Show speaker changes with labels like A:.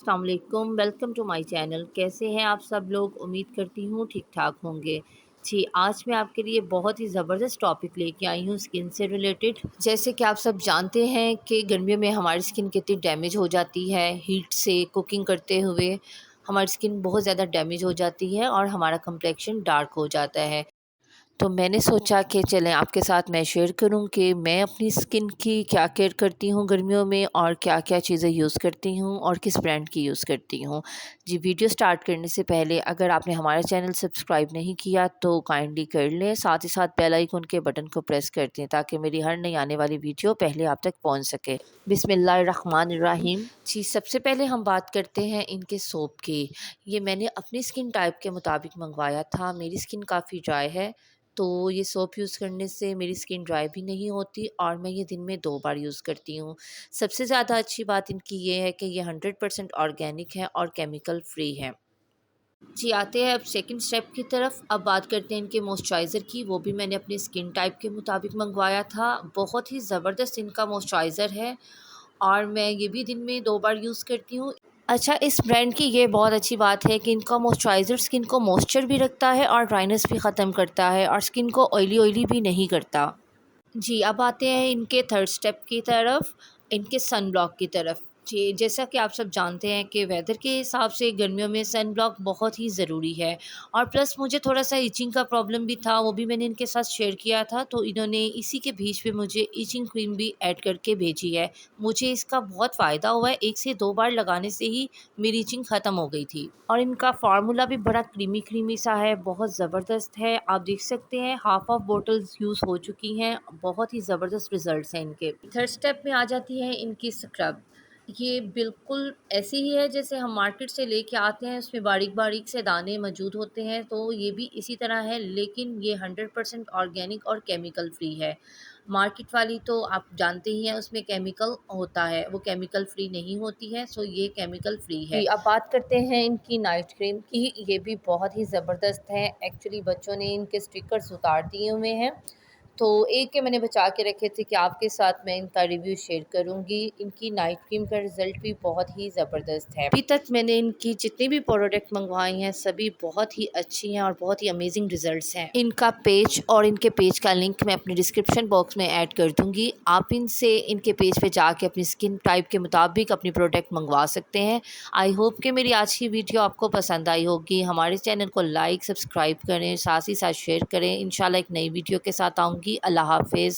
A: अस्सलाम वालेकुम, welcome to my channel. कैसे हैं आप सब लोग? उम्मीद करती हूँ ठीक-ठाक होंगे। जी, आज मैं आपके लिए बहुत ही ज़बरदस्त टॉपिक लेके आई हूँ स्किन से रिलेटेड। जैसे कि आप सब जानते हैं कि गर्मियों में हमारी स्किन कितनी डैमेज हो जाती है, हीट से कुकिंग करते हुए हमारी स्किन बहुत ज़्यादा डैमेज हो जाती है और हमारा कम्प्लेक्शन डार्क हो जाता है। तो मैंने सोचा कि चलें आपके साथ मैं शेयर करूं कि मैं अपनी स्किन की क्या केयर करती हूं गर्मियों में और क्या-क्या चीज़ें यूज़ करती हूं और किस ब्रांड की यूज़ करती हूं। जी, वीडियो स्टार्ट करने से पहले अगर आपने हमारा चैनल सब्सक्राइब नहीं किया तो काइंडली कर लें, साथ ही साथ बेल आइकन के बटन को प्रेस कर दें ताकि मेरी हर नई आने वाली वीडियो पहले आप तक पहुंच सके। बिस्मिल्लाहिर्रहमानिर्रहीम। जी, सबसे पहले हम बात करते हैं इनके सोप की। ये मैंने अपनी स्किन टाइप के मुताबिक मंगवाया था। मेरी स्किन काफ़ी ड्राई है, तो ये सोप यूज़ करने से मेरी स्किन ड्राई भी नहीं होती और मैं ये दिन में 2 बार यूज़ करती हूँ। सबसे ज़्यादा अच्छी बात इनकी ये है कि ये 100% ऑर्गेनिक है और केमिकल फ्री है। जी, आते हैं अब सेकंड स्टेप की तरफ। अब बात करते हैं इनके मॉइस्चराइज़र की। वो भी मैंने अपनी स्किन टाइप के मुताबिक मंगवाया था। बहुत ही ज़बरदस्त इनका मॉइस्चराइज़र है और मैं ये भी दिन में 2 बार यूज़ करती हूँ। अच्छा, इस ब्रांड की ये बहुत अच्छी बात है कि इनका मॉइस्चराइज़र स्किन को मॉइस्चर भी रखता है और ड्राइनेस भी ख़त्म करता है और स्किन को ऑयली-ऑयली भी नहीं करता। जी, अब आते हैं इनके थर्ड स्टेप की तरफ, इनके सन ब्लॉक की तरफ। जी, जैसा कि आप सब जानते हैं कि वेदर के हिसाब से गर्मियों में सन ब्लॉक बहुत ही ज़रूरी है और प्लस मुझे थोड़ा-सा इचिंग का प्रॉब्लम भी था, वो भी मैंने इनके साथ शेयर किया था, तो इन्होंने इसी के बीच में मुझे इचिंग क्रीम भी ऐड करके भेजी है। मुझे इसका बहुत फ़ायदा हुआ है, 1 से 2 बार लगाने से ही मेरी इचिंग ख़त्म हो गई थी और इनका फ़ॉर्मूला भी बड़ा क्रीमी-क्रीमी सा है, बहुत ज़बरदस्त है। आप देख सकते हैं हाफ़ ऑफ बॉटल्स यूज़ हो चुकी हैं, बहुत ही ज़बरदस्त रिज़ल्ट्स हैं इनके। थर्ड स्टेप में आ जाती है इनकी स्क्रब। ये बिल्कुल ऐसी ही है जैसे हम मार्केट से लेके आते हैं, उसमें बारीक-बारीक से दाने मौजूद होते हैं, तो ये भी इसी तरह है लेकिन ये 100% ऑर्गेनिक और केमिकल फ्री है। मार्केट वाली तो आप जानते ही हैं उसमें केमिकल होता है, वो केमिकल फ्री नहीं होती है, सो ये केमिकल फ्री है। जी, अब बात करते हैं इनकी नाइट क्रीम की। ये भी बहुत ही ज़बरदस्त है। एक्चुअली बच्चों ने इनके स्टिकर्स उतार दिए हुए हैं, तो एक के मैंने बचा के रखे थे कि आपके साथ मैं इनका रिव्यू शेयर करूँगी। इनकी नाइट क्रीम का रिज़ल्ट भी बहुत ही ज़बरदस्त है। अभी तक मैंने इनकी जितनी भी प्रोडक्ट मंगवाई हैं सभी बहुत ही अच्छी हैं और बहुत ही अमेजिंग रिज़ल्ट्स हैं। इनका पेज और इनके पेज का लिंक मैं अपने डिस्क्रिप्शन बॉक्स में ऐड कर दूँगी। आप इनसे इनके पेज पे जाके अपनी स्किन टाइप के मुताबिक अपनी प्रोडक्ट मंगवा सकते हैं। आई होप कि मेरी आज की वीडियो आपको पसंद आई होगी। हमारे चैनल को लाइक, सब्सक्राइब करें, साथ ही साथ शेयर करें। इंशाल्लाह एक नई वीडियो के साथ आऊँगी। अल्लाह हाफ़िज़।